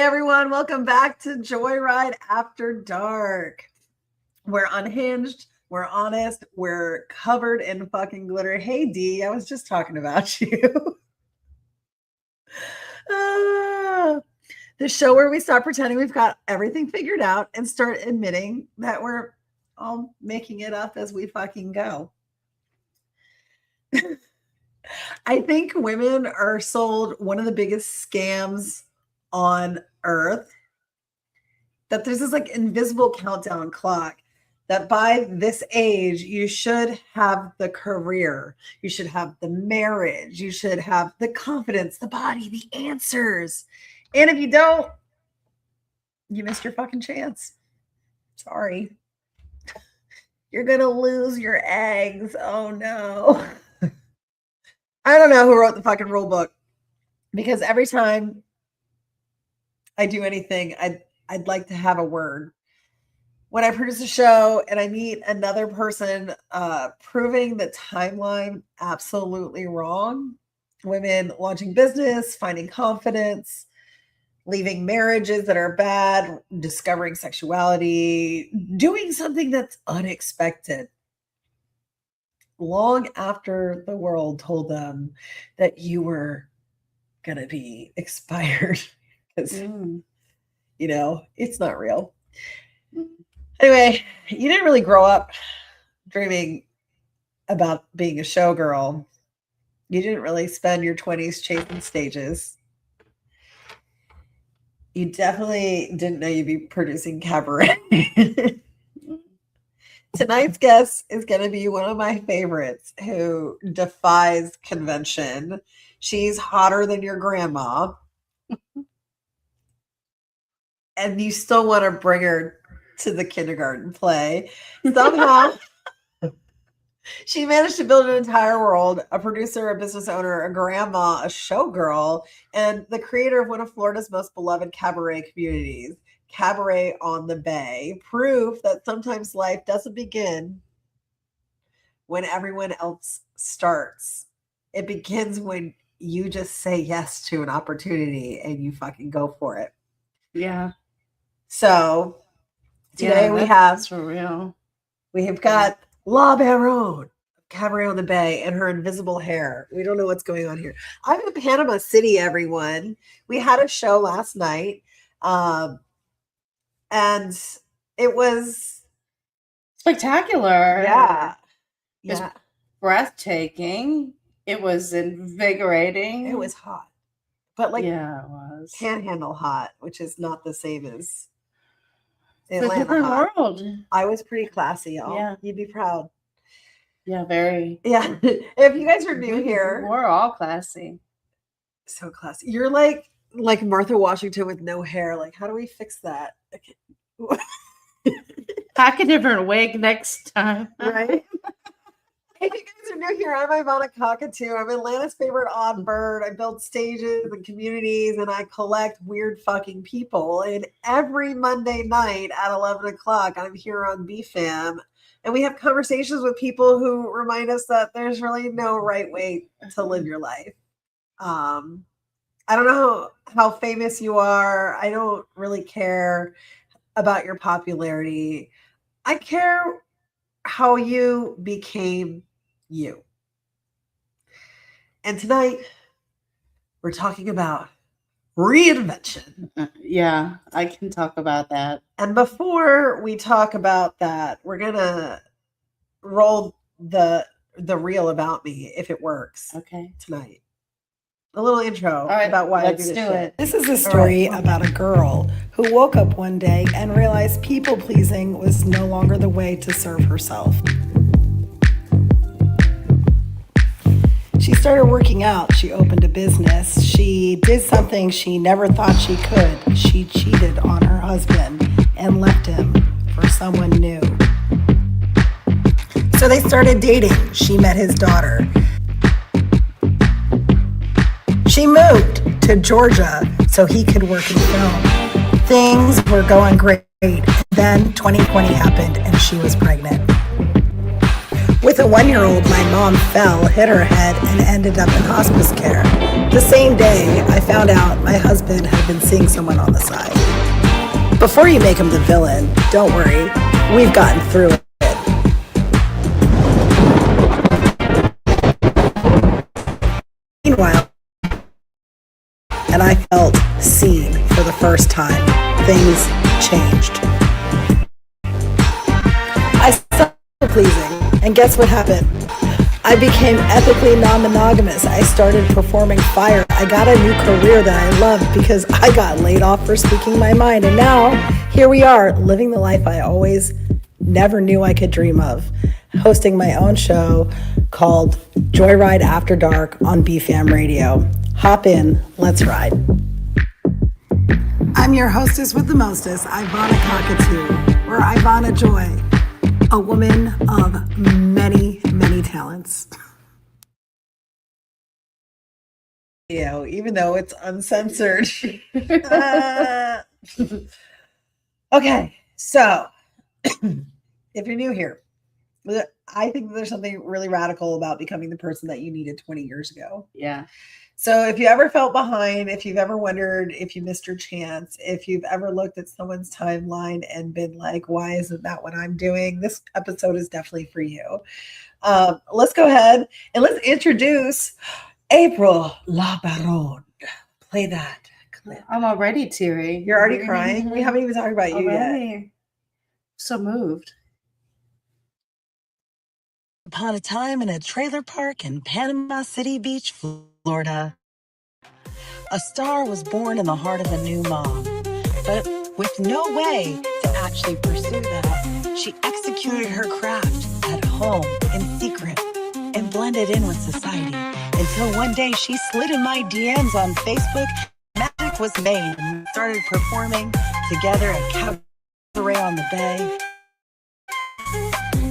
everyone, welcome back to Joyride After Dark. We're unhinged, we're honest, we're covered in fucking glitter. Hey D, I was just talking about you. The show where we stop pretending we've got everything figured out and start admitting that we're all making it up as we fucking go. I think women are sold one of the biggest scams on earth, that there's this like invisible countdown clock that by this age you should have the career, you should have the marriage, you should have the confidence, the body, the answers. And if you don't, you missed your fucking chance. Sorry. You're gonna lose your eggs. Oh no. I don't know who wrote the fucking rule book, because every time I do anything, I'd like to have a word. When I produce a show and I meet another person proving the timeline absolutely wrong, women launching business, finding confidence, leaving marriages that are bad, discovering sexuality, doing something that's unexpected, long after the world told them that you were going to be expired. Because, you know, it's not real. Anyway, you didn't really grow up dreaming about being a showgirl. You didn't really spend your 20s chasing stages. You definitely didn't know you'd be producing cabaret. Tonight's guest is going to be one of my favorites who defies convention. She's hotter than your grandma. And you still want to bring her to the kindergarten play. Somehow, she managed to build an entire world, a producer, a business owner, a grandma, a showgirl, and the creator of one of Florida's most beloved cabaret communities, Cabaret on the Bay. Proof that sometimes life doesn't begin when everyone else starts. It begins when you just say yes to an opportunity and you fucking go for it. Yeah. So today we have for real. We have got La Baronne, Cabaret on the Bay, and her invisible hair. We don't know what's going on here. I'm in Panama City, everyone. We had a show last night, and it was spectacular. Yeah. It was breathtaking. It was invigorating. It was hot. But like, yeah, it was panhandle hot, which is not the same as Atlanta. It's a different world. I was pretty classy, y'all. Yeah. You'd be proud. Yeah, very. Yeah. If you guys are new here, we're all classy. So classy. You're like Martha Washington with no hair. Like, how do we fix that? Pack a different wig next time. Right? If you guys are new here, I'm Ivana Cockatoo. I'm Atlanta's favorite odd bird. I build stages and communities, and I collect weird fucking people. And every Monday night at 11 o'clock, I'm here on BFAM, and we have conversations with people who remind us that there's really no right way to live your life. I don't know how famous you are. I don't really care about your popularity. I care how you became you. And tonight we're talking about reinvention. Yeah, I can talk about that. And before we talk about that, we're gonna roll the reel about me, if it works. Okay. Tonight. A little intro right, about why I do let's this do shit. it. This is a story about a girl who woke up one day and realized people pleasing was no longer the way to serve herself. She started working out. She opened a business. She did something she never thought she could. She cheated on her husband and left him for someone new. So they started dating. She met his daughter. She moved to Georgia so he could work in film. Things were going great. Then 2020 happened and she was pregnant. With With a 1-year-old, my mom fell, hit her head, and ended up in hospice care. The same day, I found out my husband had been seeing someone on the side. Before you make him the villain, don't worry, we've gotten through it. Meanwhile, and I felt seen for the first time. Things changed. I stopped pleasing, and guess what happened? I became ethically non-monogamous. I started performing fire. I got a new career that I loved because I got laid off for speaking my mind. And now, here we are, living the life I always never knew I could dream of. Hosting my own show called Joyride After Dark on BFAM Radio. Hop in, let's ride. I'm your hostess with the mostest, Ivana Cockatoo, or Ivana Joy, a woman of many, many talents. Even though it's uncensored. Okay, so if you're new here, I think there's something really radical about becoming the person that you needed 20 years ago. Yeah. So if you ever felt behind, if you've ever wondered if you missed your chance, if you've ever looked at someone's timeline and been like, why isn't that what I'm doing? This episode is definitely for you. Let's go ahead and let's introduce April La Baronne. Play that clip. I'm already teary. You're already crying? We haven't even talked about you yet. So moved. Upon a time in a trailer park in Panama City Beach, Florida, a star was born in the heart of a new mom. But with no way to actually pursue that, she executed her craft at home in secret and blended in with society until one day she slid in my DMs on Facebook. Magic was made and we started performing together at Cabaret on the Bay.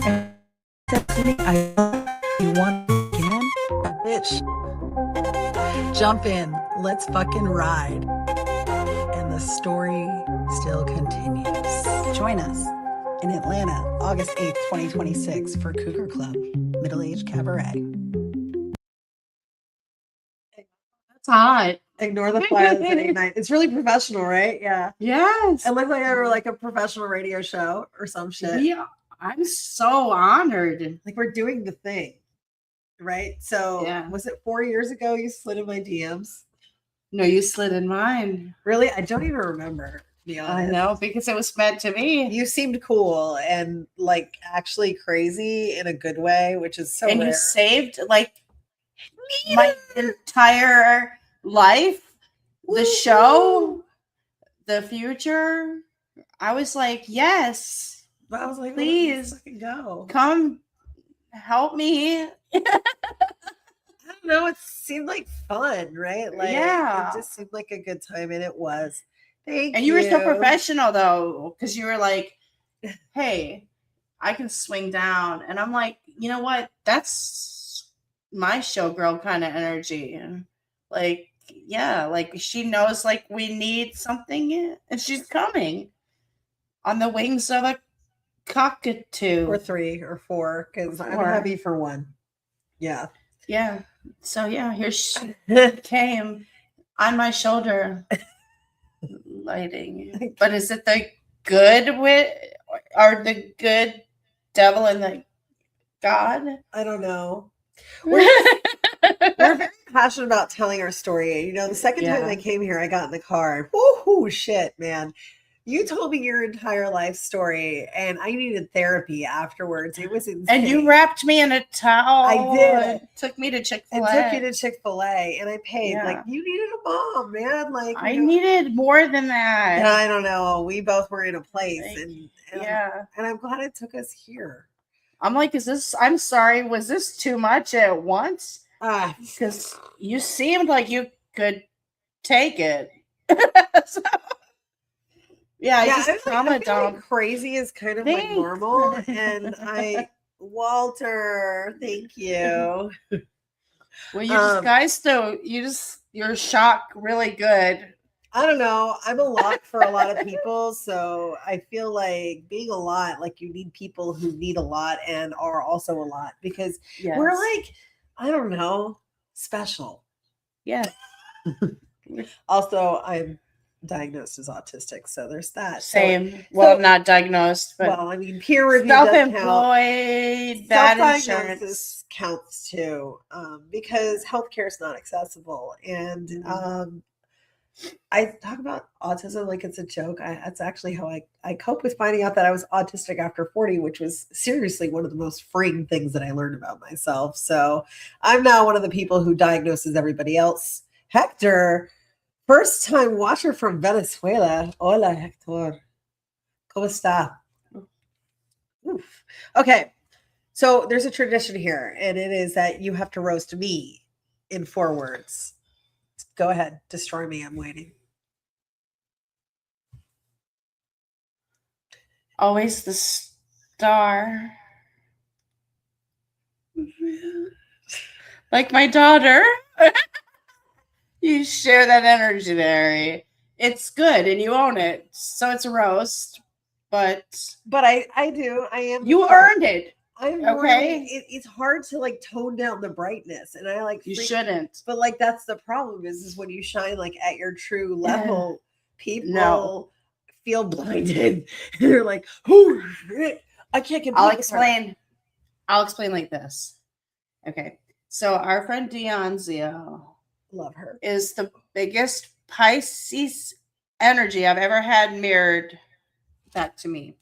And said to me, you want again? Bitch, jump in, let's fucking ride. And the story still continues. Join us in Atlanta, August 8th, 2026 for Cougar Club, Middle Age Cabaret. That's hot. Ignore the fire that's at 8-9. It's really professional, right? Yeah. Yes. It looked like I were like a professional radio show or some shit. Yeah. I'm so honored. Like we're doing the thing, right? So Yeah. was it 4 years ago you slid in my DMs? No, you slid in mine. Really? I don't even remember, to be honest. I know, because it was meant to be. You seemed cool and like actually crazy in a good way, which is so And rare. you saved like my entire life, the show, the future. I was like, yes. But I was like, Please. let's fucking go. Come help me. I don't know. It seemed like fun, right? Like, Yeah. It just seemed like a good time, and it was. Thank And you were so professional though, because you were like, hey, I can swing down. And I'm like, you know what? That's my showgirl kind of energy. Like, yeah, like she knows like we need something and she's coming on the wings of a cockatoo. Or 3 or 4, because I'm 4. heavy for 1. Yeah. Yeah. So yeah, here she came on my shoulder lighting. But is it the good wit or the good devil and the God? I don't know. We're very passionate about telling our story. You know, the second time Yeah. I came here, I got in the car and woohoo, shit, man. You told me your entire life story, and I needed therapy afterwards. It was insane. And you wrapped me in a towel. I did. It took me to Chick-fil-A. It took you to Chick-fil-A, and I paid. Yeah. Like, you needed a mom, man. Like, I you know, needed more than that. and I don't know. We both were in a place, Like, and Yeah. and I'm glad it took us here. I'm like, I'm sorry, was this too much at once? Ah, Because you seemed like you could take it. So, yeah, I yeah, just I feel like dump. crazy is kind of like Thanks. normal, and Walter, thank you. Well, you guys though, you're shocked really good. I don't know. I'm a lot for a lot of people. So I feel like being a lot, like you need people who need a lot and are also a lot because we're like, I don't know, special. Yeah. Also, I'm diagnosed as autistic. So there's that. Same. Well, so- not diagnosed, but Well, I mean, peer review does count. self-employed, bad insurance. Self-diagnosis counts too, because healthcare is not accessible. And I talk about autism like it's a joke. That's actually how I cope with finding out that I was autistic after 40, which was seriously one of the most freeing things that I learned about myself. So I'm now one of the people who diagnoses everybody else. Hector, first time watcher from Venezuela. Hola, Hector. ¿Cómo está? Oof. Okay. So there's a tradition here, and it is that you have to roast me in 4 words. Go ahead. Destroy me. I'm waiting. Always the star. Like my daughter. You share that energy there. It's good and you own it. So it's a roast. But I do. I am. You earned it. I'm okay. Really, it's hard to like tone down the brightness, and I like you shouldn't. But like that's the problem is when you shine like at your true level, people feel blinded. They're like, oh shit, I can't get. I'll explain like this. Okay, so our friend Dionzio, love her, is the biggest Pisces energy I've ever had mirrored back to me.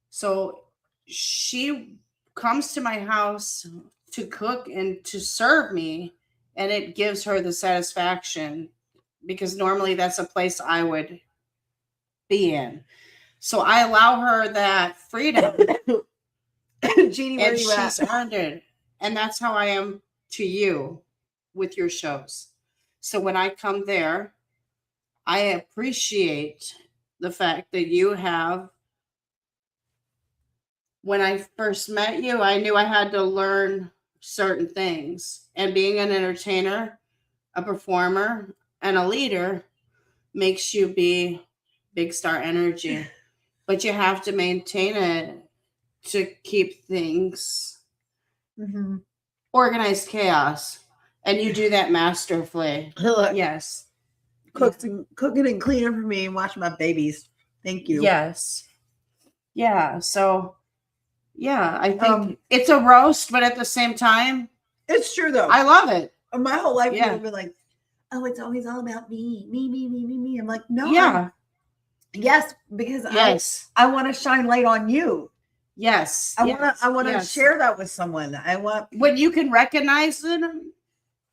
So she comes to my house to cook and to serve me, and it gives her the satisfaction because normally that's a place I would be in. So I allow her that freedom. Jeannie, where and you she's earned it. And that's how I am to you with your shows. So when I come there, I appreciate the fact that you have. When I first met you, I knew I had to learn certain things. And being an entertainer, a performer, and a leader makes you be big star energy. But you have to maintain it to keep things organized chaos. And you do that masterfully. Look, yes. Cooking and cleaning for me and watching my babies. Thank you. Yes. Yeah. So yeah, I think it's a roast, but at the same time, it's true though. I love it. My whole life, people have been like, "Oh, it's always all about me." I'm like, no. Yeah. Yes, because I want to shine light on you. Yes. I want to share that with someone. I want when you can recognize it,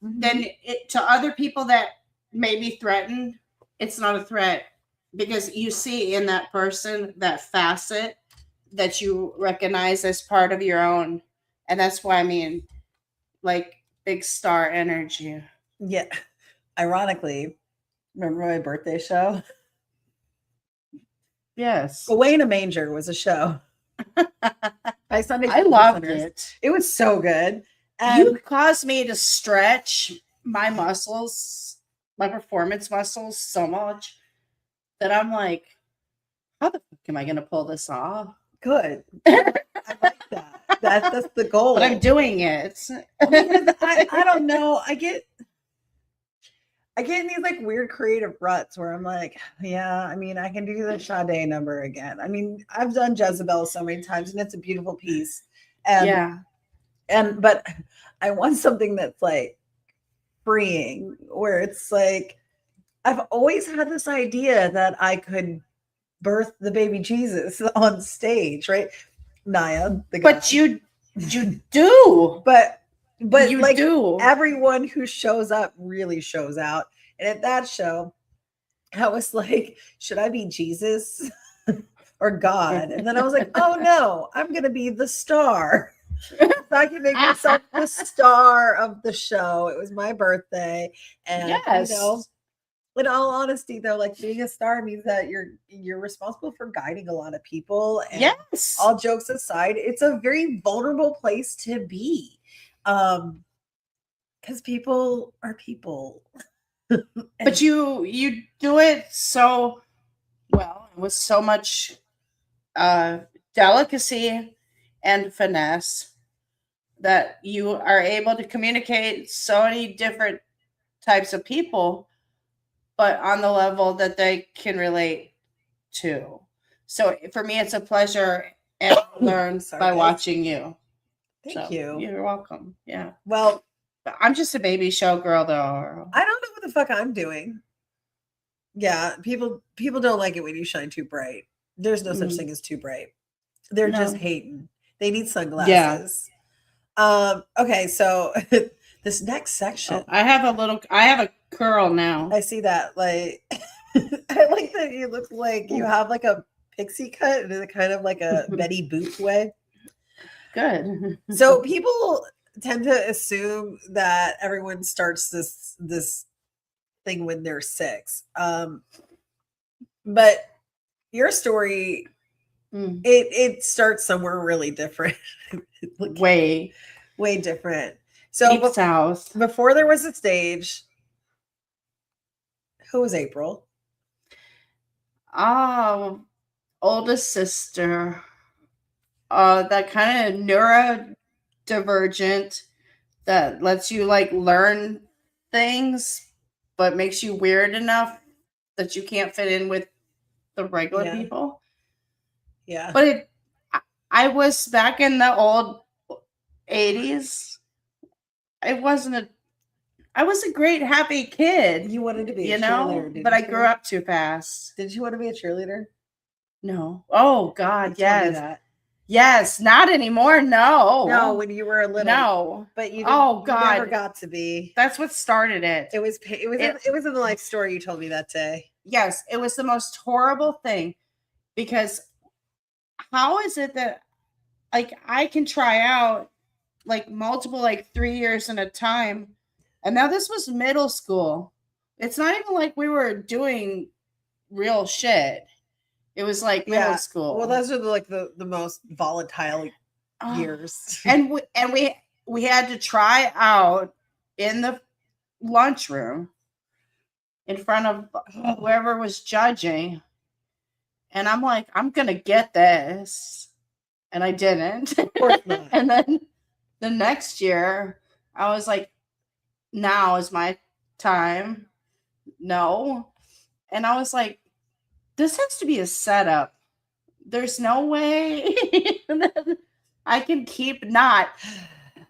then to other people that may be threatened, it's not a threat because you see in that person that facet that you recognize as part of your own. And that's why I mean, like big star energy. Yeah. Ironically, remember my birthday show? Yes. Away in a Manger was a show. By Sunday. I loved it. It was so good. You caused me to stretch my muscles, my performance muscles so much that I'm like, how the fuck am I going to pull this off? Good. I like that. That's the goal. But I'm doing it. Because I don't know. I get in these like weird creative ruts where I'm like, yeah, I mean, I can do the Sade number again. I mean, I've done Jezebel so many times and it's a beautiful piece. But I want something that's like freeing where it's like, I've always had this idea that I could birth the baby Jesus on stage, right? Naya, the guy. But you do. But you like do. Everyone who shows up really shows out. And at that show, I was like, should I be Jesus or God? And then I was like, oh no, I'm gonna be the star. So I can make myself the star of the show. It was my birthday. And you know, in all honesty, though, like being a star means that you're responsible for guiding a lot of people. And all jokes aside, it's a very vulnerable place to be. Because people are people. But you do it so well, with so much delicacy and finesse, that you are able to communicate so many different types of people, but on the level that they can relate to. So for me, it's a pleasure and learn Sorry, by guys. watching you. Thank you. You're welcome. Yeah. Well, I'm just a baby show girl, though. I don't know what the fuck I'm doing. Yeah, people don't like it when you shine too bright. There's no such thing as too bright. They're just hating. They need sunglasses. Okay, so this next section. I have a curl now. I see that. Like, I like that you look like you have like a pixie cut in a kind of like a Betty Boop way. Good. So people tend to assume that everyone starts this thing when they're 6. But your story, it starts somewhere really different. Way different. So south. Before there was a stage, who was April? Oh, oldest sister. That kind of neurodivergent that lets you like learn things, but makes you weird enough that you can't fit in with the regular people. Yeah. But I was back in the old 80s. I was a great happy kid. You wanted to be you a know, cheerleader, but I grew up too fast. Did you want to be a cheerleader? No. Oh God, You told me yes. that. Yes, not anymore. No. No, when you were a little. No. But you Oh God. you never got to be. That's what started it. It was in the life story you told me that day. Yes, it was the most horrible thing, because how is it that like I can try out like multiple, like 3 years in a time, and now this was middle school. It's not even like we were doing real shit. It was like middle school. Well, those are the most volatile years. And we had to try out in the lunchroom in front of whoever was judging. And I'm like, I'm going to get this. And I didn't. Of course not. And then the next year, I was like, now is my time. No. And I was like, this has to be a setup. There's no way that I can keep not,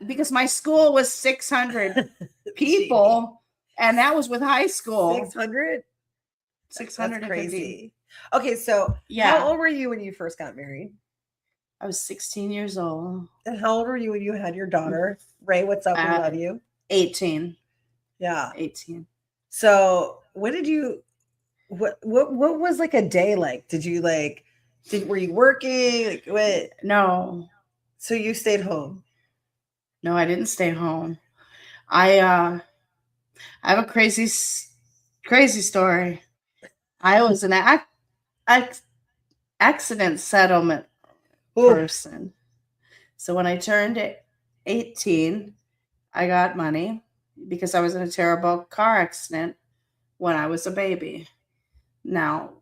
because my school was 600 people, and that was with high school. 600? 600. That's crazy. Okay, so how old were you when you first got married? I was 16 years old. And how old were you when you had your daughter? Ray, what's up? We love you. 18. Yeah. 18. So when did you what was like a day like? Did you were you working? Like what? No. So you stayed home? No, I didn't stay home. I have a crazy story. I was an accident settlement person. So when I turned 18, I got money because I was in a terrible car accident when I was a baby. Now,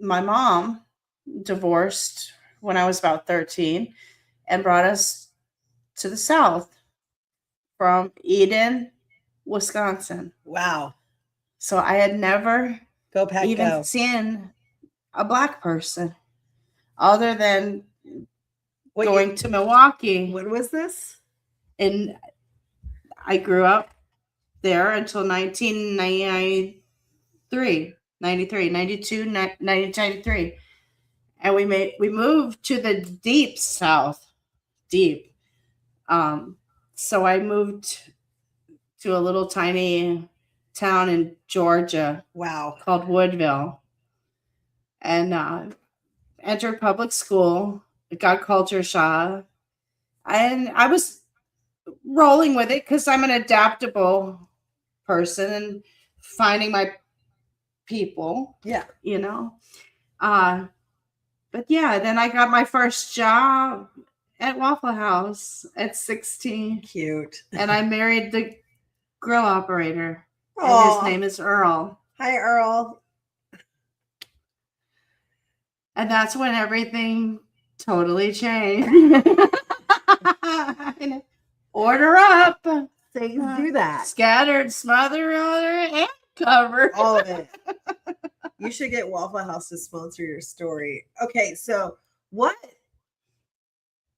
my mom divorced when I was about 13 and brought us to the South from Eden, Wisconsin. Wow. So I had never seen a Black person other than going to Milwaukee. When was this? And I grew up there until 1993, 92, 1993. And we moved to the deep South. Deep. So I moved to a little tiny town in Georgia. Wow. Called Woodville. And entered public school, got culture shock. And I was rolling with it because I'm an adaptable person and finding my people. Yeah. You know. But yeah, then I got my first job at Waffle House at 16. Cute. And I married the grill operator. And his name is Earl. Hi, Earl. And that's when everything totally changed. Order up. Things do that. Scattered, smothered, and covered. All of it. You should get Waffle House to sponsor your story. Okay, so what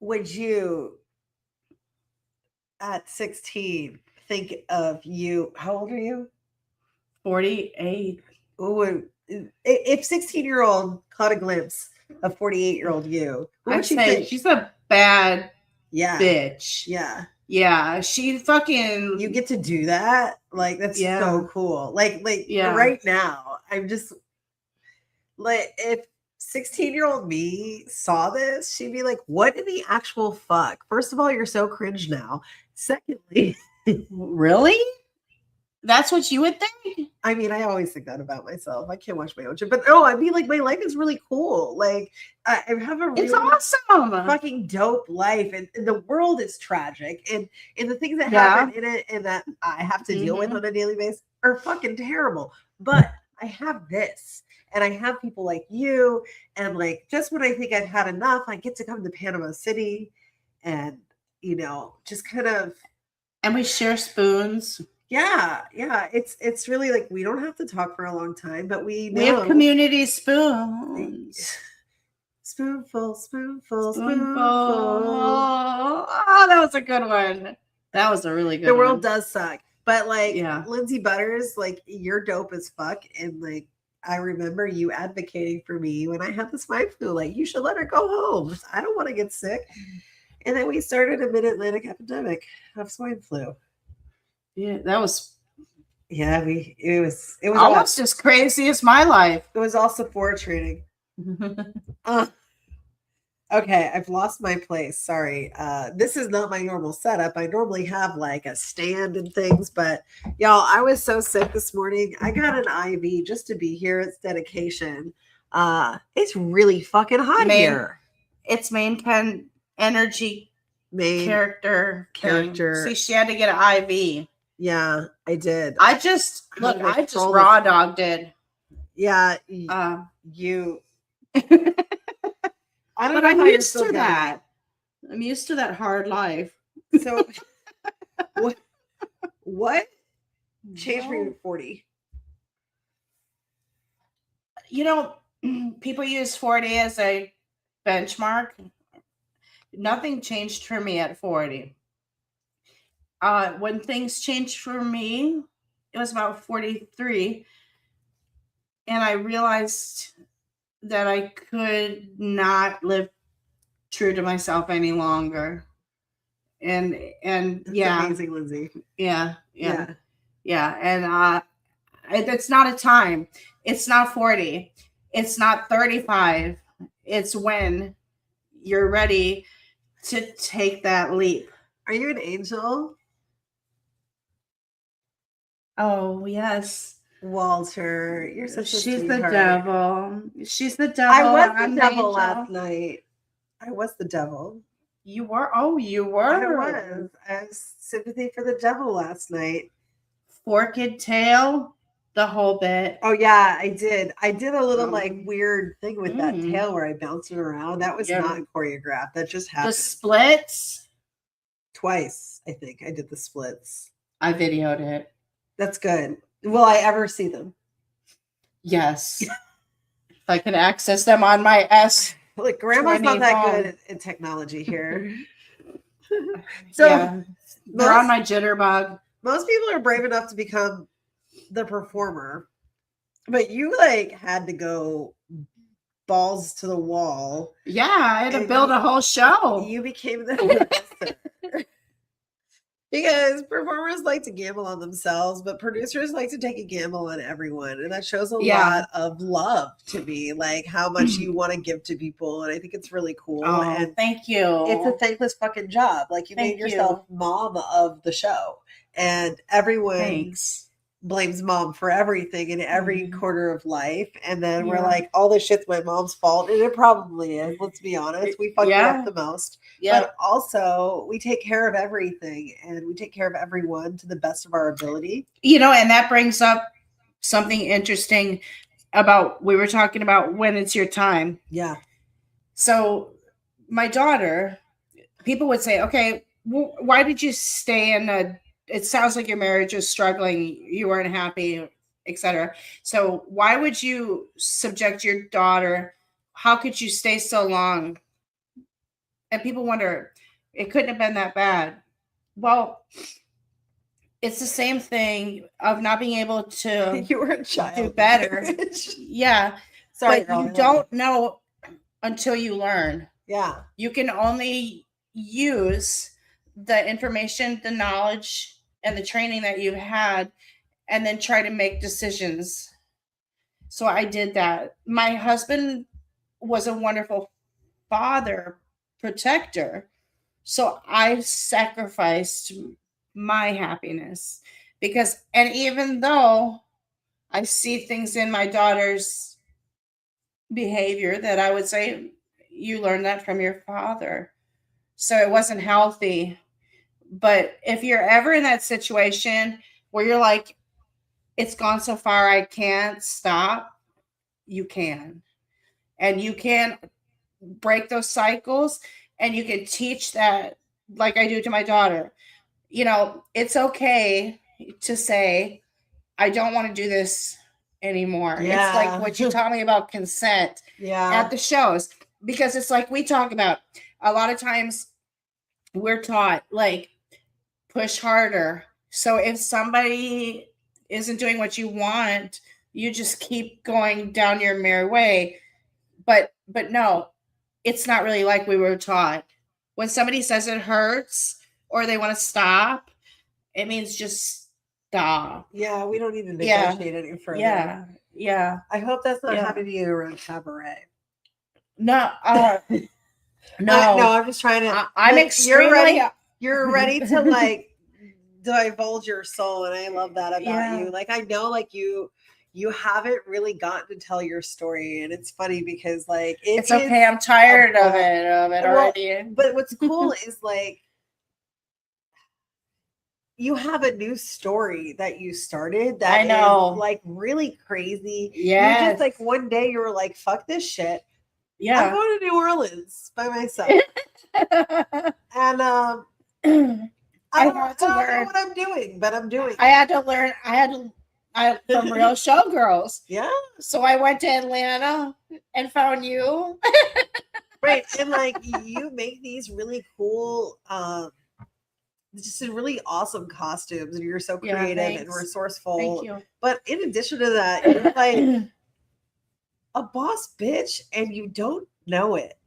would you at 16 think of you? How old are you? 48. Ooh, if 16-year-old caught a glimpse of 48-year-old you, what I'd would she say think? she's a bad Yeah. bitch. Yeah. Yeah, she fucking. You get to do that? Like, that's so cool. Like right now, I'm just like, if 16-year-old me saw this, she'd be like, what in the actual fuck? First of all, you're so cringe now. Secondly, Really? That's what you would think? I mean, I always think that about myself. I can't watch my own shit. But no, I mean, like, my life is really cool. Like, I have a really It's awesome. fucking dope life. And the world is tragic. And the things that Yeah. happen in it and that I have to deal with on a daily basis are fucking terrible. But I have this. And I have people like you. And like, just when I think I've had enough, I get to come to Panama City and, you know, just kind of. And we share spoons. Yeah. It's really like, we don't have to talk for a long time, but we know. We have community spoons. Spoonful. Spoonful. Oh, that was a good one. That was a really good The one. world does suck. But like, Yeah. Lindsay Butters, like, you're dope as fuck. And like, I remember you advocating for me when I had the swine flu. Like, you should let her go home. I don't want to get sick. And then we started a mid-Atlantic epidemic of swine flu. Yeah, that was. Yeah, it was Almost as crazy as my life. It was all Sephora training. Okay, I've lost my place. Sorry. This is not my normal setup. I normally have like a stand and things, but y'all, I was so sick this morning. I got an IV just to be here. It's dedication. It's really fucking hot here. It's main energy character. See, she had to get an IV. Yeah, I did. I just raw dogged it. Yeah. You. I don't know. I'm used to that. I'm used to that hard life. So, what changed for you at 40? You know, people use 40 as a benchmark. Nothing changed for me at 40. When things changed for me, it was about 43. And I realized that I could not live true to myself any longer. And yeah. Amazing, Lindsay. Yeah. And it's not a time. It's not 40. It's not 35. It's when you're ready to take that leap. Are you an angel? Oh, yes. Walter, you're such a She's sweetheart. the devil. She's the devil. I was I'm the devil angel. last night. I was the devil. You were? Oh, you were? I was sympathy for the devil last night. Forked tail, the whole bit. Oh, yeah, I did. I did a little like weird thing with that tail where I bounced it around. That was not choreographed. That just happened. The splits? Twice, I think. I did the splits. I videoed it. That's good. Will I ever see them? Yes. If I can access them on my S. Look, Grandma's not that good at technology here. So yeah. They're on my jitterbug. Most people are brave enough to become the performer, but you like had to go balls to the wall. Yeah, I had to build a whole show. You became the producer. Because performers like to gamble on themselves, but producers like to take a gamble on everyone. And that shows a lot of love to me, like how much you want to give to people. And I think it's really cool. Oh, and thank you. It's a thankless fucking job. Like you made yourself mom of the show. And everyone blames mom for everything in every quarter of life. And then we're Yeah. like, all this shit's my mom's fault. And it probably is. Let's be honest. We fuck you Yeah. up the most. Yeah. But also, we take care of everything and we take care of everyone to the best of our ability. And that brings up something interesting about, we were talking about when it's your time. Yeah. So my daughter, people would say, okay, why did you stay it sounds like your marriage was struggling, you weren't happy, etc. So why would you subject your daughter? How could you stay so long? And people wonder, it couldn't have been that bad. Well, it's the same thing of not being able to You were a child. do better. Yeah. Sorry, but girl, you don't know until you learn. Yeah. You can only use the information, the knowledge, and the training that you've had, and then try to make decisions. So I did that. My husband was a wonderful father, protector. So I sacrificed my happiness and even though I see things in my daughter's behavior that I would say, you learned that from your father. So it wasn't healthy. But if you're ever in that situation where you're like, it's gone so far, I can't stop, you can. And you can break those cycles, and you can teach that, like I do to my daughter. It's okay to say, I don't want to do this anymore. Yeah. It's like what you taught me about consent at the shows, because it's like we talk about a lot of times we're taught like push harder. So if somebody isn't doing what you want, you just keep going down your merry way. But no, it's not really like we were taught. When somebody says it hurts or they want to stop, it means just stop. Yeah, we don't need to negotiate any further. Yeah. I hope that's not happening to you around cabaret. No, no. No, I'm just trying to. I'm extremely. You're ready to like divulge your soul, and I love that about you. Like I know, like you haven't really gotten to tell your story, and it's funny because like it's okay. I'm tired of it already. But what's cool is like you have a new story that you started that is like really crazy. Yeah. You're just like one day you were like, fuck this shit. Yeah. I'm going to New Orleans by myself. And I don't know what I'm doing, but I'm doing it. I had to learn from real showgirls. Yeah. So I went to Atlanta and found you. Right. And like you make these really cool just really awesome costumes, and you're so creative and resourceful. Thank you. But in addition to that, you're like a boss bitch, and you don't know it.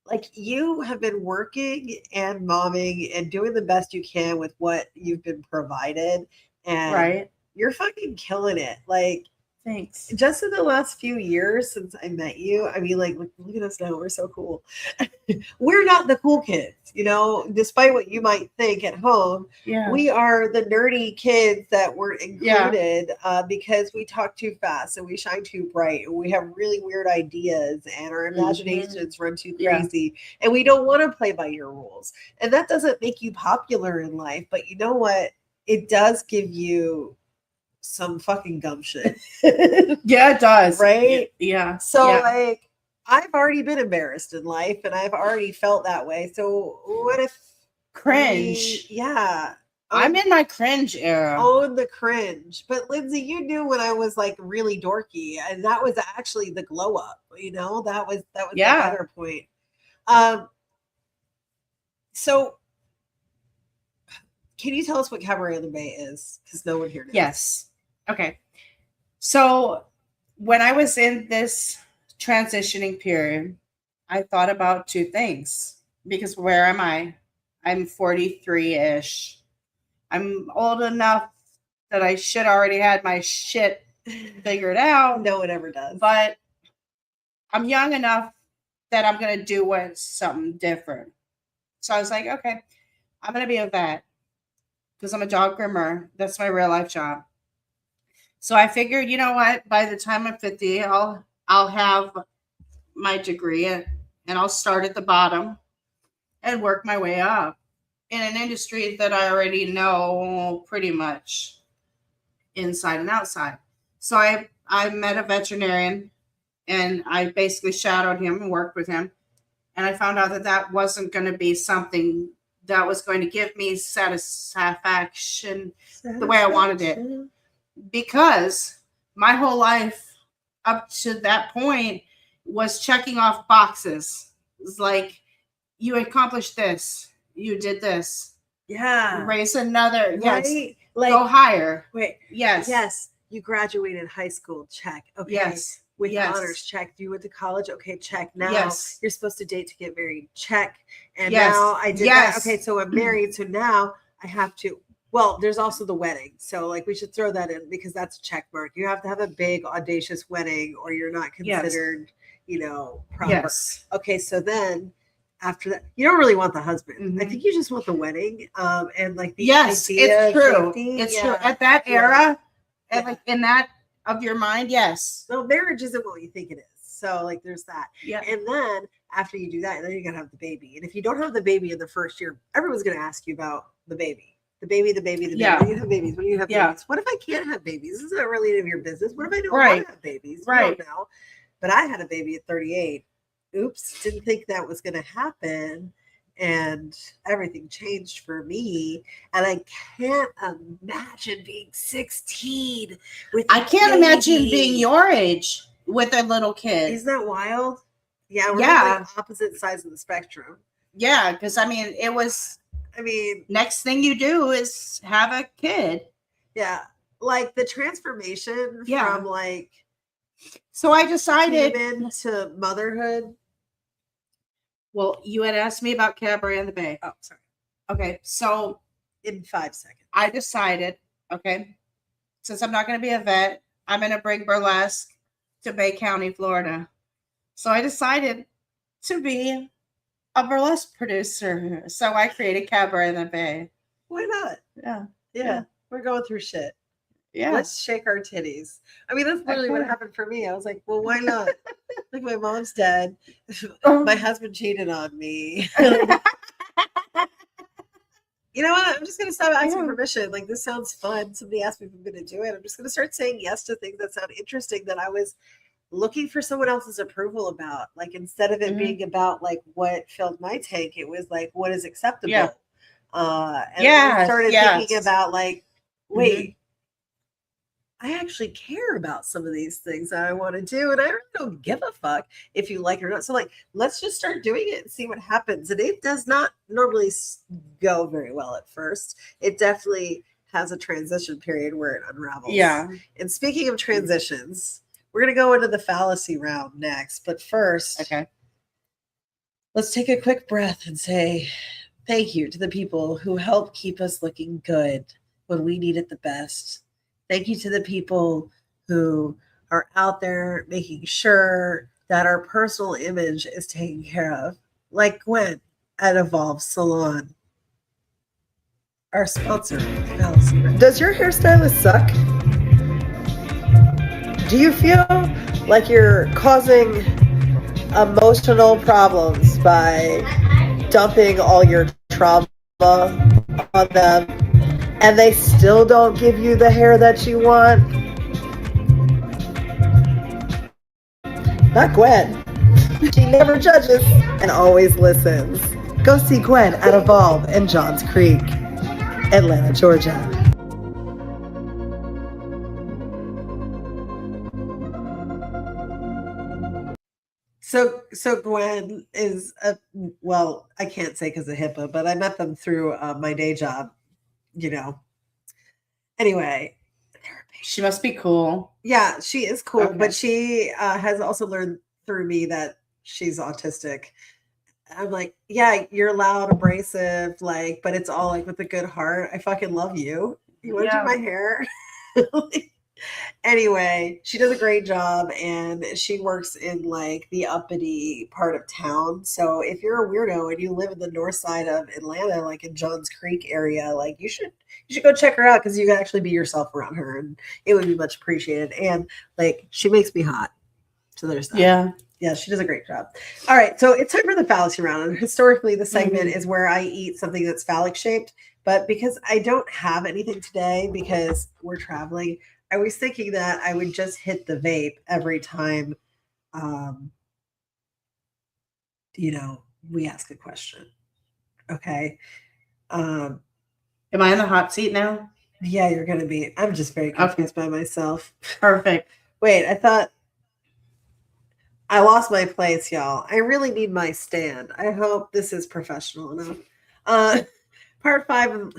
Like you have been working and momming and doing the best you can with what you've been provided, and you're fucking killing it. Like, thanks. Just in the last few years since I met you, I mean, like, look at us now. We're so cool. We're not the cool kids, despite what you might think at home. Yeah. We are the nerdy kids that weren't included because we talk too fast and we shine too bright and we have really weird ideas and our imaginations run too crazy and we don't want to play by your rules. And that doesn't make you popular in life, but you know what? It does give you some fucking gumption. Yeah, it does. Right? Yeah. So like I've already been embarrassed in life and I've already felt that way. So what if cringe? I'm in my cringe era. Own the cringe. But Lindsay, you knew when I was like really dorky, and that was actually the glow up, that was the better point. So can you tell us what Cabaret on the Bay is? Because no one here knows. Yes. Okay. So when I was in this transitioning period, I thought about two things. Because where am I? I'm 43-ish. I'm old enough that I should already had my shit figured out. No one ever does. But I'm young enough that I'm going to do something different. So I was like, okay, I'm going to be a vet. Because I'm a dog groomer. That's my real life job. So I figured, you know what? By the time I'm 50, I'll have my degree and I'll start at the bottom and work my way up in an industry that I already know pretty much inside and outside. So I met a veterinarian and I basically shadowed him and worked with him. And I found out that that wasn't going to be something that was going to give me satisfaction the way I wanted it. Because my whole life up to that point was checking off boxes. It's like, you accomplished this, you did this, Yeah. raise another, yes, Right? Like, go higher, wait. yes, Yes. You graduated high school. Check. Okay. yes, With yes. honors. Check. You went to college. Okay. Check. Now Yes. you're supposed to date to get married. Check. And Yes. now I did Yes. that. Okay. So I'm married. So now I have to. Well, there's also the wedding. So like we should throw that in because that's a check mark. You have to have a big audacious wedding or you're not Yes. considered, proper. Yes. Okay. So then after that, you don't really want the husband. I Mhm. think you just want the wedding. And like the Yes, idea it's of true. safety. It's Yeah. true. At that Yeah. era, Yeah. and like in that of your mind, yes. So marriage isn't what you think it is. So like there's that. Yeah. And then after you do that, then you're gonna have the baby. And if you don't have the baby in the first year, everyone's gonna ask you about the baby. The baby, the baby, the baby. Yeah. When you have babies, when you have Yeah. babies. What if I can't have babies? This is not really any of your business. What if I don't Right. want to have babies? Right. We don't know. But I had a baby at 38. Oops, didn't think that was gonna happen. And everything changed for me. And I can't imagine being 16 with I a can't imagine baby. being your age with a little kid. Isn't that wild? Yeah, we're Yeah. on like opposite sides of the spectrum. Yeah, because I mean, it was I mean, next thing you do is have a kid. yeah, like the transformation Yeah. from like So I decided. human to motherhood. Well, you had asked me about Cabaret in the Bay. Oh, sorry. Okay, so In 5 seconds. I decided, okay, since I'm not going to be a vet, I'm going to bring burlesque to Bay County, Florida. So I decided to be a burlesque producer. So I created Cabaret in the Bay. Why not? Yeah. Yeah, Yeah. we're going through shit. Yeah. Let's shake our titties. I mean, that's literally what Okay. happened for me. I was like, well, why not? Like, my mom's dead. Oh. My husband cheated on me. You know what? I'm just going to stop asking Yeah. permission. Like, this sounds fun. Somebody asked me if I'm going to do it. I'm just going to start saying yes to things that sound interesting that I was looking for someone else's approval about. Like, instead of it Mhm. being about, like, what filled my tank, it was, like, what is acceptable. Yeah. And Yes, I started yes. thinking about, like, wait, I actually care about some of these things that I want to do, and I really don't give a fuck if you like it or not. So, like, let's just start doing it and see what happens. And it does not normally go very well at first. It definitely has a transition period where it unravels. Yeah. And speaking of transitions, we're going to go into the fallacy round next. But first, Okay. let's take a quick breath and say thank you to the people who help keep us looking good when we need it the best. Thank you to the people who are out there making sure that our personal image is taken care of, like Gwen at Evolve Salon, our sponsor. Does your hairstylist suck? Do you feel like you're causing emotional problems by dumping all your trauma on them, and they still don't give you the hair that you want? Not Gwen. She never judges and always listens. Go see Gwen at Evolve in Johns Creek, Atlanta, Georgia. So Gwen is well, I can't say because of HIPAA, but I met them through my day job. Anyway, She must be cool. yeah, she is cool, Okay. but she has also learned through me that she's autistic. I'm like, yeah, you're loud, abrasive, like, but it's all like with a good heart. I fucking love you. You want to Yeah. do my hair? Anyway, she does a great job, and she works in like the uppity part of town. So if you're a weirdo and you live in the north side of Atlanta, like in Johns Creek area, like you should go check her out because you can actually be yourself around her, and it would be much appreciated. And like she makes me hot. So there's that. Yeah, she does a great job. All right, so it's time for the fallacy round. And historically, the segment is where I eat something that's phallic shaped. But because I don't have anything today because we're traveling, I was thinking that I would just hit the vape every time, we ask a question. Okay. Am I in the hot seat now? Yeah, you're going to be. I'm just very confused by myself. Perfect. Wait, I thought I lost my place, y'all. I really need my stand. I hope this is professional enough. Part 5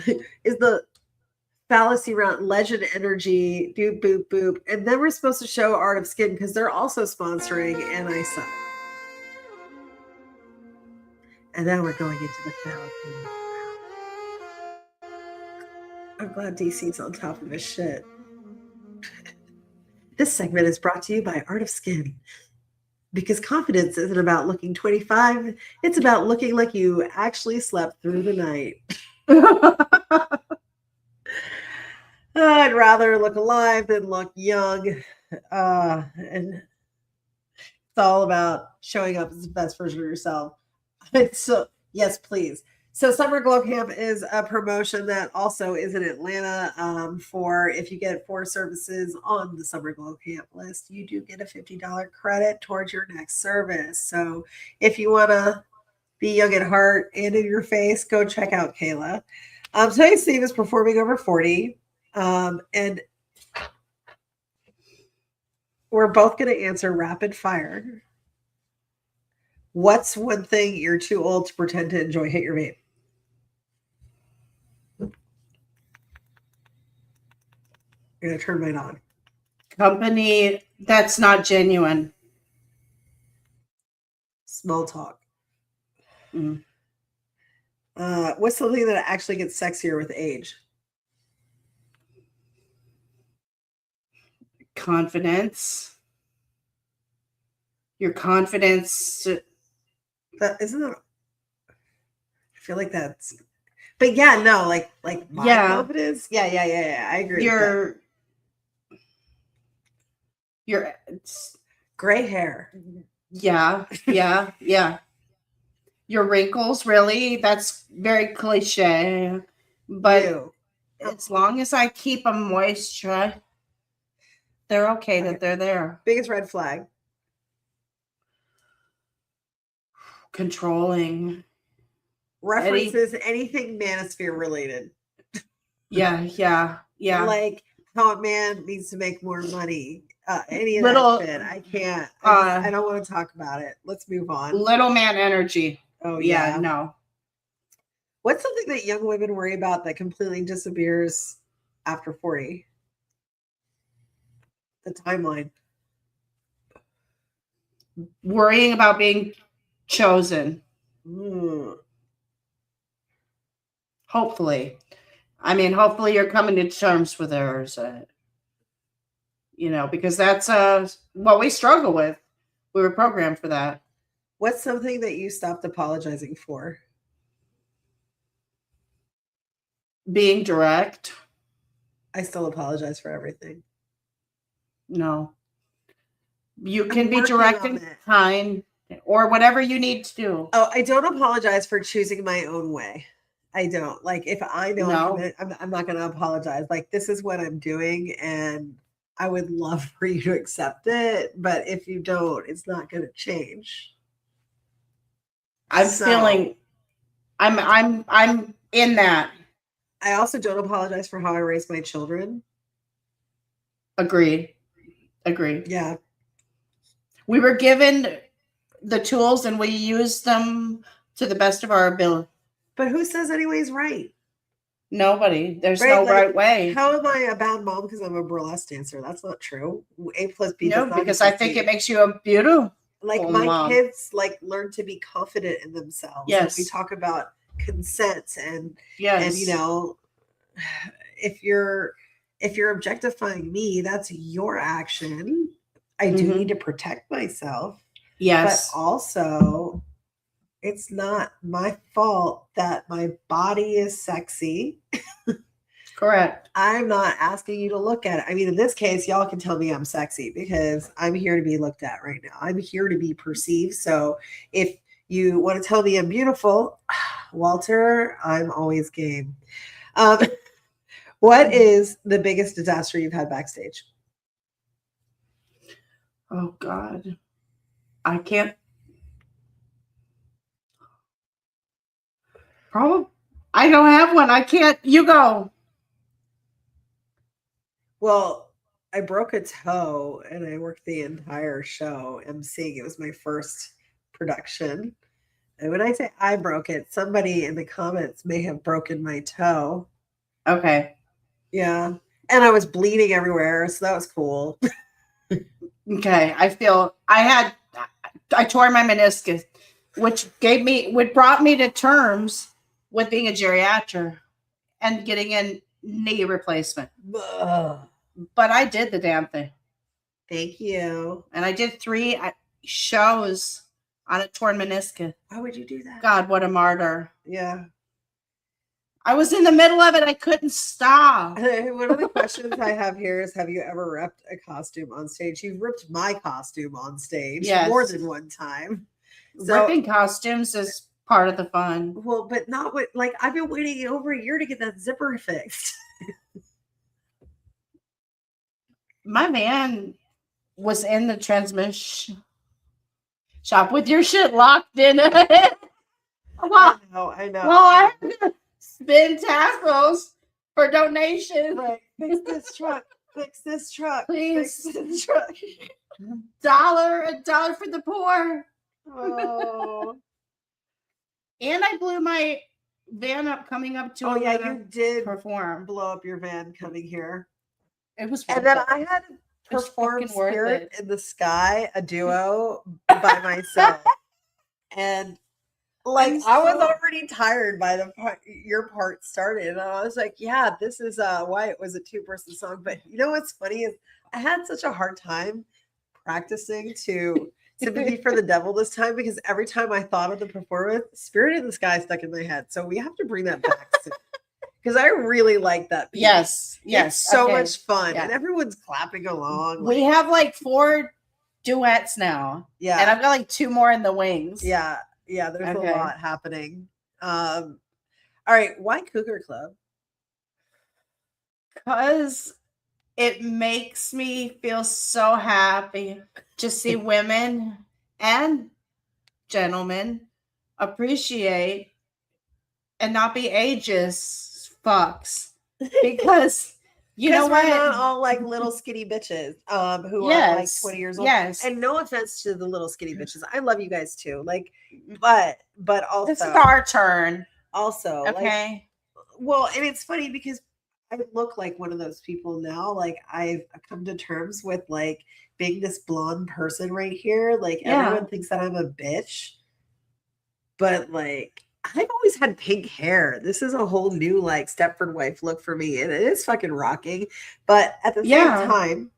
is the fallacy round, legend energy, boop, boop, boop. And then we're supposed to show Art of Skin because they're also sponsoring and I suck. And now we're going into the fallacy round. I'm glad DC's on top of his shit. This segment is brought to you by Art of Skin. Because confidence isn't about looking 25, it's about looking like you actually slept through the night. I'd rather look alive than look young. And it's all about showing up as the best version of yourself. So, yes, please. So Summer Glow Camp is a promotion that also is in Atlanta for if you get 4 services on the Summer Glow Camp list, you do get a $50 credit towards your next service. So if you want to be young at heart and in your face, go check out Kayla. Today's theme is performing over 40. And we're both going to answer rapid fire. What's one thing you're too old to pretend to enjoy? Hit your vape. I'm going to turn mine on. Company that's not genuine. Small talk. What's something that actually gets sexier with age? Confidence. Your confidence. That isn't it. I feel like that's. But yeah, no, like my confidence. Yeah. I agree. Your gray hair. Yeah. Your wrinkles, really? That's very cliche. But Ew. as long as I keep them moisture, they're okay that they're there. Biggest red flag. Controlling. References anything manosphere related. Yeah. Like how a man needs to make more money. Any of that shit. I can't. I don't want to talk about it. Let's move on. Little man energy. Oh, yeah. No. What's something that young women worry about that completely disappears after 40? The timeline. Worrying about being chosen. Hopefully. I mean, hopefully you're coming to terms with hers. Because that's what we struggle with. We were programmed for that. What's something that you stopped apologizing for? Being direct. I still apologize for everything. No. You can be direct and kind or whatever you need to do. Oh, I don't apologize for choosing my own way. I don't. Like, if I know I'm not going to apologize. Like, this is what I'm doing, and I would love for you to accept it. But if you don't, it's not going to change. I'm in that. I also don't apologize for how I raised my children. Agreed. Yeah. We were given the tools and we used them to the best of our ability. But who says anyways right? Nobody. There's no right way. How am I a bad mom because I'm a burlesque dancer? That's not true. A plus B. No, because I think it makes you a beautiful my kids learn to be confident in themselves. Yes. We talk about consent and yes. And if if you're objectifying me, that's your action. I do need to protect myself. Yes. But also, it's not my fault that my body is sexy. Correct. I'm not asking you to look at it. I mean, in this case, y'all can tell me I'm sexy because I'm here to be looked at right now. I'm here to be perceived. So if you want to tell me I'm beautiful, Walter, I'm always game. What is the biggest disaster you've had backstage? Oh God. I can't. Probably. I don't have one. I can't. You go. Well, I broke a toe and I worked the entire show emceeing. It was my first production. And when I say I broke it, somebody in the comments may have broken my toe. Okay. Yeah. And I was bleeding everywhere. So that was cool. Okay. I tore my meniscus, which brought me to terms with being a geriatric and getting a knee replacement. Ugh. But I did the damn thing. Thank you. And I did 3 shows on a torn meniscus. Why would you do that? God, what a martyr. Yeah. I was in the middle of it. I couldn't stop. One of the questions I have here is, have you ever ripped a costume on stage? You've ripped my costume on stage more than one time. So, ripping costumes is part of the fun. Well, but not with, like, I've been waiting over a year to get that zipper fixed. My van was in the transmission shop with your shit locked in it. I know. Well, I had to spin tassels for donations. Right. Fix this truck. Fix this truck. Please. Fix this truck. a dollar for the poor. Oh. And I blew my van up coming up to you did perform. blow up your van coming here. It was And then I had to perform Spirit in the Sky, a duo by myself. And like I was already tired by the part your part started. And I was like, yeah, this is why it was a 2-person song. But you know what's funny is I had such a hard time practicing to Sympathy for the Devil this time because every time I thought of the performance, Spirit in the Sky stuck in my head. So we have to bring that back soon. Because I really like that piece. Yes. It's so much fun. And everyone's clapping along. We have like 4 duets now. Yeah. And I've got like 2 more in the wings. Yeah. Yeah. There's a lot happening. All right. Why Cougar Club? Because it makes me feel so happy to see women and gentlemen appreciate and not be ageist fucks, because you know what, we're not all like little skinny bitches who are like 20 years old. And no offense to the little skinny bitches, I love you guys too, like, but also this is our turn also. Okay. Like, well, and it's funny because I look like one of those people now. Like I've come to terms with like being this blonde person right here. Like everyone thinks that I'm a bitch, but like I've always had pink hair. This is a whole new like Stepford wife look for me, and it is fucking rocking. But at the same time,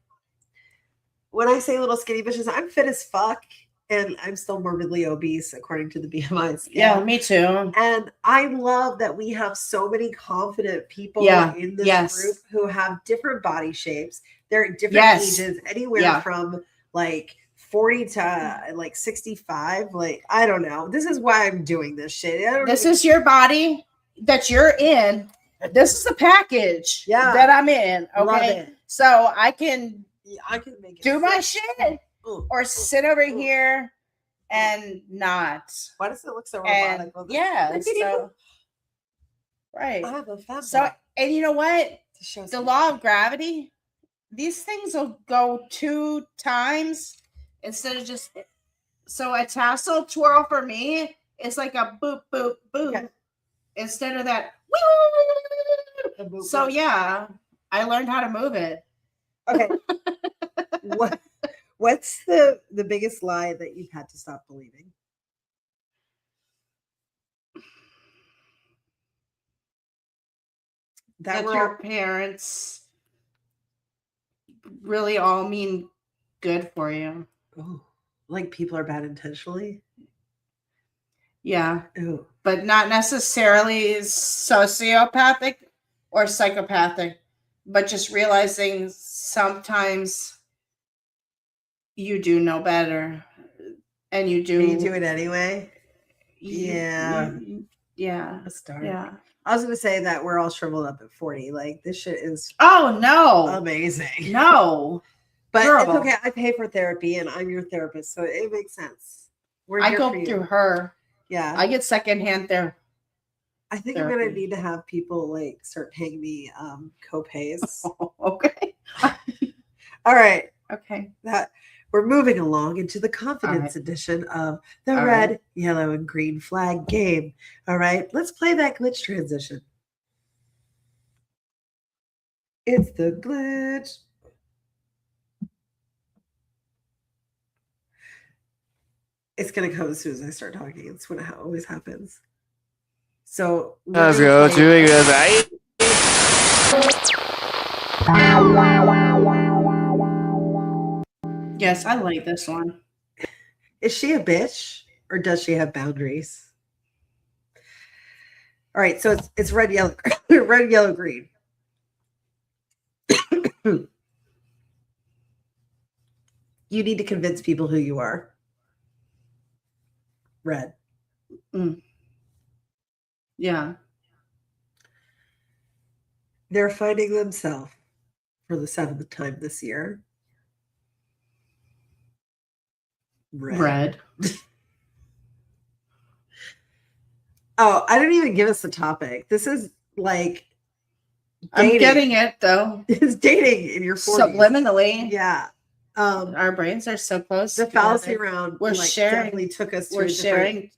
when I say little skinny bitches, I'm fit as fuck, and I'm still morbidly obese according to the BMI scale. Yeah, me too. And I love that we have so many confident people in this group who have different body shapes. They're different ages, anywhere from like 40 to like 65. Like, I don't know. This is why I'm doing this shit. This is your body that you're in. This is the package that I'm in. Okay. So I can make it do my shit or sit over here and not. Why does it look so robotic? So right. I have a fat so and you know what? The law of gravity, these things will go 2 times instead of just, so a tassel twirl for me is like a boop boop boop instead of that boop, so yeah, I learned how to move it. Okay. What's the biggest lie that you've had to stop believing? That your parents really all mean good for you. Oh, like people are bad intentionally. Yeah. Ooh. But not necessarily sociopathic or psychopathic, but just realizing sometimes you do know better and you do. And you do it anyway. you- Yeah. Yeah. That's dark. Yeah. I was gonna say that we're all shriveled up at 40. Like this shit is Oh, no. amazing. No. But Terrible. it's okay. I pay for therapy and I'm your therapist, so it makes sense. We're I here go for you. through her. Yeah. I get secondhand there. I think I'm gonna therapy. need to have people like start paying me co-pays. Okay. All right. Okay. That we're moving along into the confidence right. edition of the All red, right. yellow, and green flag game. All right, let's play that glitch transition. It's the glitch. It's gonna come as soon as I start talking. It's what always happens. So Let's go to it. Yes, I like this one. Is she a bitch or does she have boundaries? All right, so it's red, yellow, red, yellow, green. You need to convince people who you are. Red. Yeah. They're finding themselves for the 7th time this year. Red. Oh, I didn't even give us the topic. This is like dating. I'm getting it though. It's dating in your 40s. Subliminally. Yeah. Our brains are so close. The together. fallacy round We're sharing. definitely took us to We're a sharing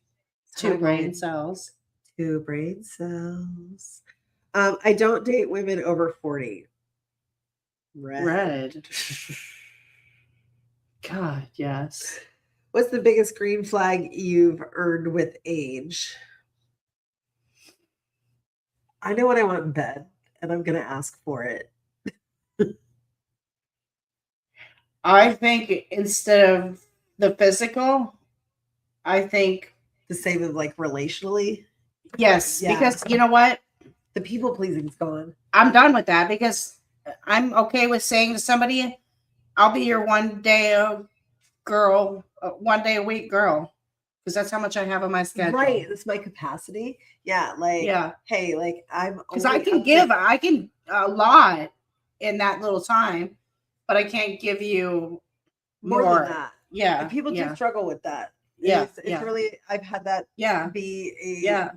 two timeline. brain cells. 2 brain cells. I don't date women over 40. Red. God, yes. What's the biggest green flag you've earned with age? I know what I want in bed, and I'm going to ask for it. I think instead of the physical, I think The same as like relationally. yes, Yeah. because you know what? The people pleasing's gone. I'm done with that because I'm okay with saying to somebody, I'll be your one day a week girl. Because that's how much I have on my schedule. Right. That's my capacity. Yeah. Like, Yeah. hey, like I'm Because I only can up give, to- I can a lot in that little time, but I can't give you more more. than that. Yeah. And people yeah. do struggle with that. Yeah, It's yeah. really, I've had that Yeah. be a Yeah.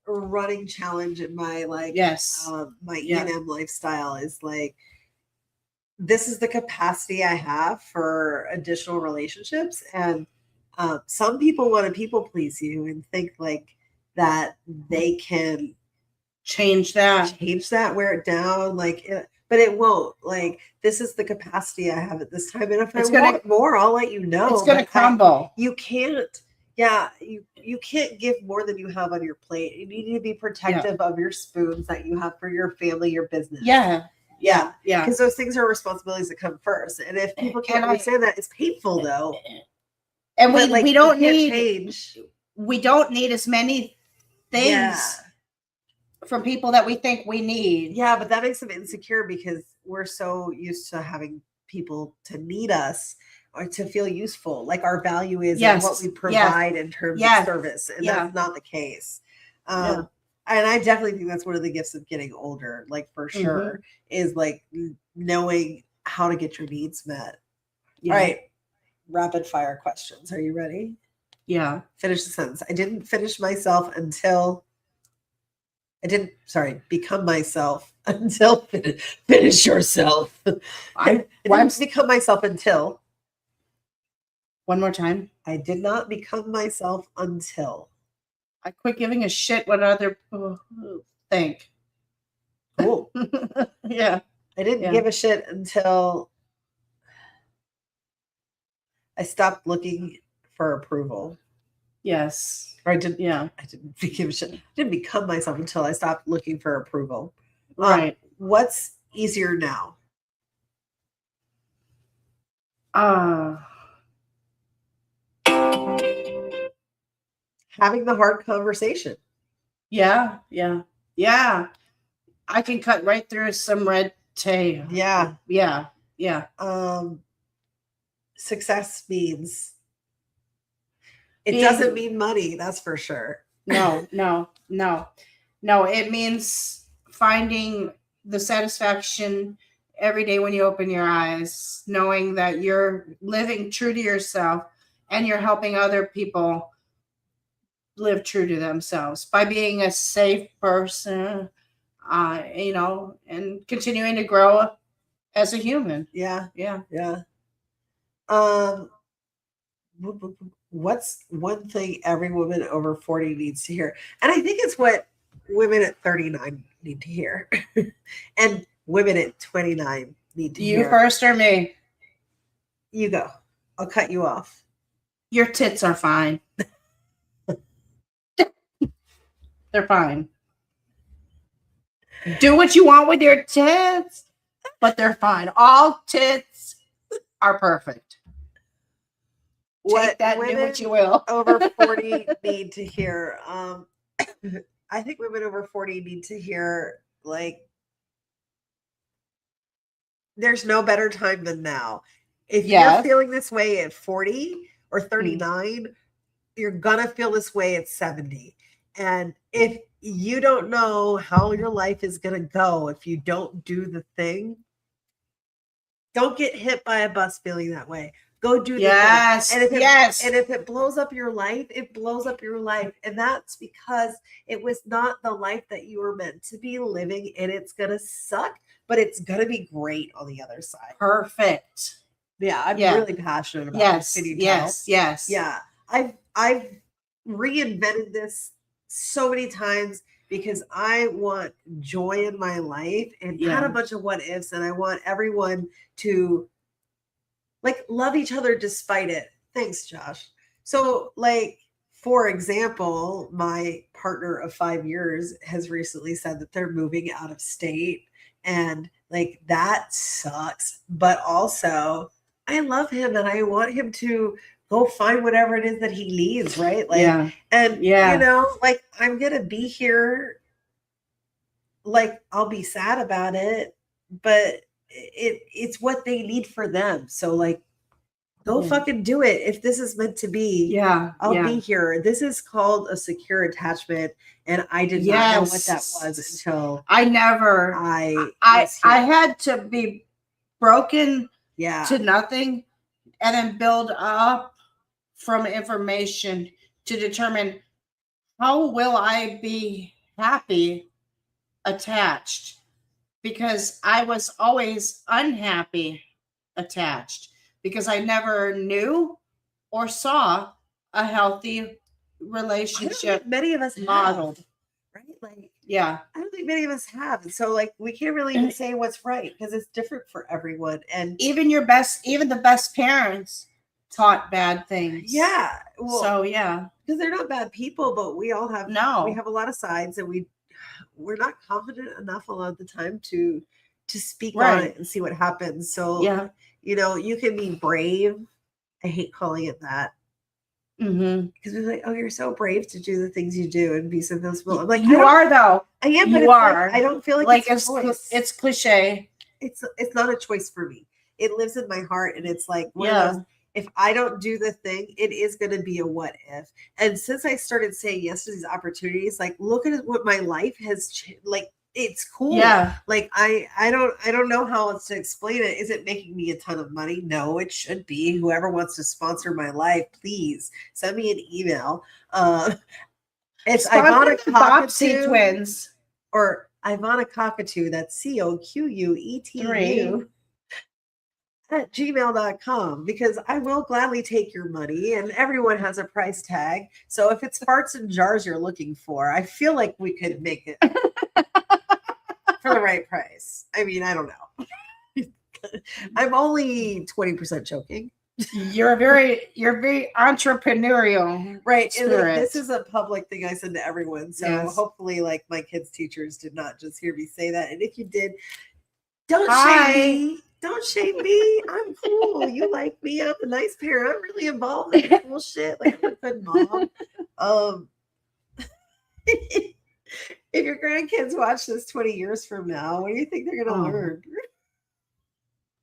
running challenge in my like Yes. my Yeah. E&M lifestyle is like this is the capacity I have for additional relationships, and some people want to people please you and think like that they can Change that. change that, wear it down, like but it won't. Like this is the capacity I have at this time, and if It's I gonna- want more, I'll let you know. It's going to but crumble. you can't. Yeah, you can't give more than you have on your plate. You need to be protective of your spoons that you have for your family, your business. Yeah. Yeah. Yeah. Because those things are responsibilities that come first. And if people can't And I- understand that, it's painful though. And But, like, we don't you can't need change. we don't need as many things Yeah. from people that we think we need. Yeah, but that makes them insecure because we're so used to having people to need us or to feel useful. Like our value is in Yes, what we yes, provide in terms yes, of service. And yeah. that's not the case. Yeah. And I definitely think that's one of the gifts of getting older, like for Mm-hmm. sure, is like knowing how to get your needs met. Yeah. All right. Rapid fire questions. Are you ready? Yeah. Finish the sentence. I didn't finish myself until become myself until finish yourself. I didn't become myself until. One more time. I did not become myself until. I quit giving a shit what other people think. Cool. Yeah. I didn't Yeah. give a shit until I stopped looking for approval. Yes. Or I didn't give a shit. I didn't become myself until I stopped looking for approval. Right. What's easier now? Having the hard conversation. Yeah. I can cut right through some red tape. Yeah. Yeah. Success means it Being- doesn't mean money, that's for sure. No. It means finding the satisfaction every day when you open your eyes, knowing that you're living true to yourself and you're helping other people live true to themselves by being a safe person, and continuing to grow as a human. Yeah. Yeah. What's one thing every woman over 40 needs to hear? And I think it's what women at 39 need to hear. And women at 29 need to hear. You first or me? You go. I'll cut you off. Your tits are fine. They're fine. Do what you want with your tits, but they're fine. All tits are perfect. Take that and do what you will. Over 40 need to hear. I think women over 40 need to hear, like, there's no better time than now. If you're feeling this way at 40 or 39, you're gonna feel this way at 70. And if you don't know how your life is gonna go if you don't do the thing, don't get hit by a bus feeling that way. Go do the thing. And if it blows up your life, it blows up your life. And that's because it was not the life that you were meant to be living, and it's gonna suck, but it's gonna be great on the other side. Perfect. Yeah, I'm really passionate about this. Yes. Yeah. I've reinvented this so many times because I want joy in my life and not a bunch of what ifs, and I want everyone to like love each other despite it. Thanks, Josh. So, like, for example, my partner of 5 years has recently said that they're moving out of state, and like that sucks. But also, I love him and I want him to go find whatever it is that he needs, right? Like, you know, like, I'm gonna be here. Like, I'll be sad about it, but it's what they need for them. So, like, go fucking do it. If this is meant to be, I'll be here. This is called a secure attachment, and I did not know what that was until I had to be broken to nothing and then build up from information to determine how will I be happy attached, because I was always unhappy attached because I never knew or saw a healthy relationship. Many of us modeled, right? Like, I don't think many of us have. And so, like, we can't really even say what's right because it's different for everyone. And even the best parents taught bad things. Yeah. Well, so because they're not bad people, but we all have we have a lot of sides, and we're not confident enough a lot of the time to speak on it and see what happens. So you know, you can be brave. I hate calling it that. Because we're like, oh, you're so brave to do the things you do and be so visible. I'm like, you are though. I am, you but are. Like, I don't feel like it's cliche. It's not a choice for me. It lives in my heart, and it's like one of those, if I don't do the thing, it is going to be a what if. And since I started saying yes to these opportunities, like, look at what my life has like. It's cool. Yeah. Like, I don't know how else to explain it. Is it making me a ton of money? No, it should be. Whoever wants to sponsor my life, please send me an email. It's Ivana Cockatoo twins or Ivana Cockatoo. That's COQUETU at gmail.com, because I will gladly take your money, and everyone has a price tag. So if it's farts and jars you're looking for, I feel like we could make it for the right price. I mean, I don't know. I'm only 20% joking. You're very entrepreneurial, right? This is a public thing I said to everyone. So hopefully, like, my kids' teachers did not just hear me say that. And if you did, don't shame me. Don't shame me. I'm cool. You like me. I'm a nice parent. I'm really involved in cool shit. Like I'm a good mom. If your grandkids watch this 20 years from now, what do you think they're gonna learn?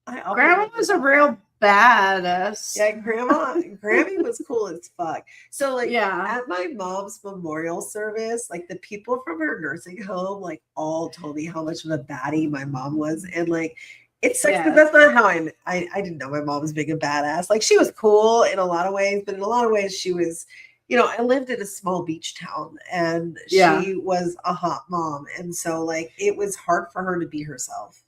Grandma was a real badass. Yeah, Grammy was cool as fuck. So like Yeah. at my mom's memorial service, like the people from her nursing home, like all told me how much of a baddie my mom was. And like it sucks because that's not how I didn't know my mom was being a badass. Like she was cool in a lot of ways, but in a lot of ways she was, I lived in a small beach town and she was a hot mom. And so like it was hard for her to be herself.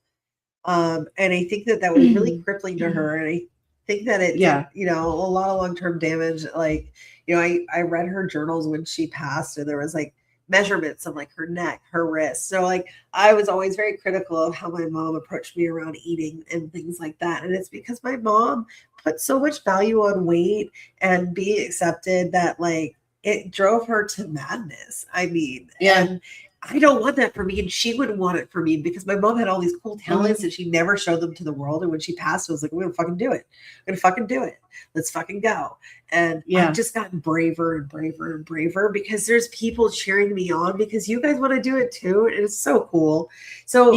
And I think that was really crippling to her. And I think that it did, a lot of long-term damage. Like, I read her journals when she passed and there was like measurements of like her neck, her wrist. So like, I was always very critical of how my mom approached me around eating and things like that. And it's because my mom put so much value on weight and being accepted that like it drove her to madness. I mean, and I don't want that for me, and she wouldn't want it for me because my mom had all these cool talents and she never showed them to the world. And when she passed, I was like, we're gonna fucking do it. We're gonna fucking do it. Let's fucking go. And I've just gotten braver and braver and braver because there's people cheering me on because you guys want to do it too. And it's so cool. So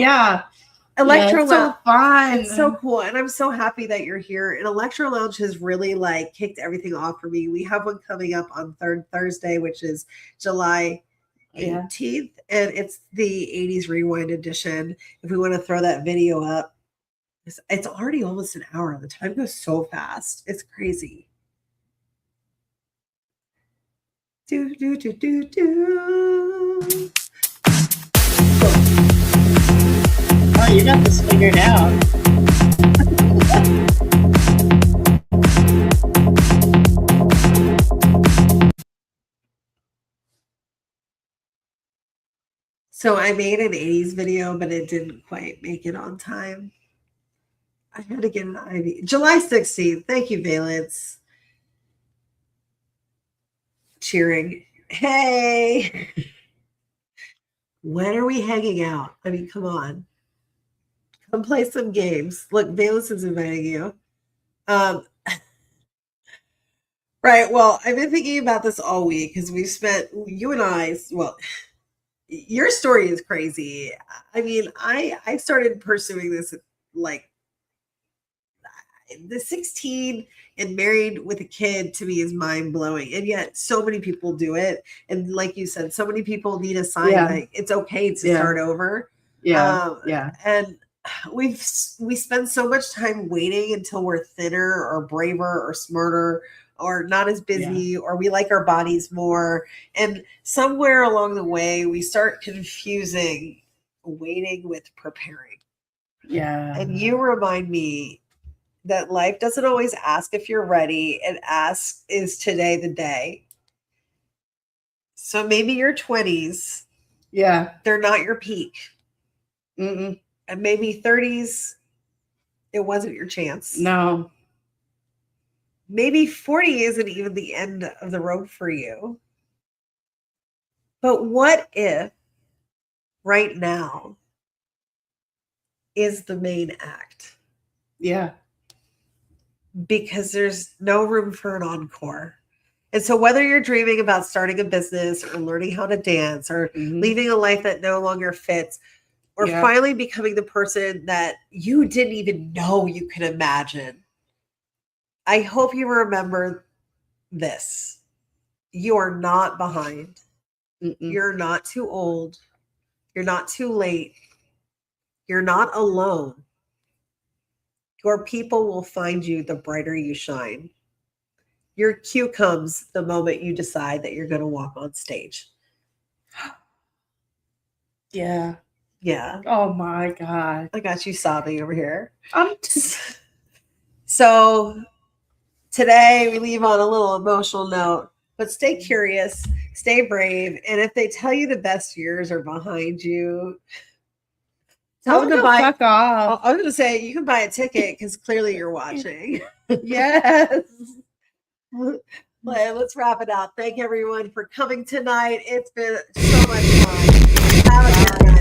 Electro it's so fun. It's so cool. And I'm so happy that you're here. And Electro Lounge has really like kicked everything off for me. We have one coming up on Thursday, which is July 18th, and it's the 80s rewind edition. If we want to throw that video up, it's already almost an hour. The time goes so fast. It's crazy. Do do do do do. Oh, you got this figured out. So I made an 80s video, but it didn't quite make it on time. I had to get an IV. July 16th. Thank you, Valence. Cheering. Hey. When are we hanging out? I mean, come on. Come play some games. Look, Valence is inviting you. Right. Well, I've been thinking about this all week because you and I, your story is crazy. I mean, I started pursuing this like the 16 and married with a kid to me is mind blowing. And yet so many people do it. And like you said, so many people need a sign that it's okay to start over. And we spend so much time waiting until we're thinner or braver or smarter or not as busy, or we like our bodies more. And somewhere along the way, we start confusing waiting with preparing. Yeah. And you remind me that life doesn't always ask if you're ready. It asks, is today the day? So maybe your 20s, they're not your peak. And maybe 30s, it wasn't your chance. No. Maybe 40 isn't even the end of the road for you. But what if right now is the main act? Yeah. Because there's no room for an encore. And so whether you're dreaming about starting a business or learning how to dance or leaving a life that no longer fits, or finally becoming the person that you didn't even know you could imagine, I hope you remember this. You are not behind. You're not too old. You're not too late. You're not alone. Your people will find you the brighter you shine. Your cue comes the moment you decide that you're going to walk on stage. Yeah. Yeah. Oh my God. I got you sobbing over here. So today we leave on a little emotional note, but stay curious, stay brave. And if they tell you the best years are behind you, tell them to buy. Fuck off. I was going to say, you can buy a ticket because clearly you're watching. Yes. Well, let's wrap it up. Thank everyone for coming tonight. It's been so much fun. Have a good night.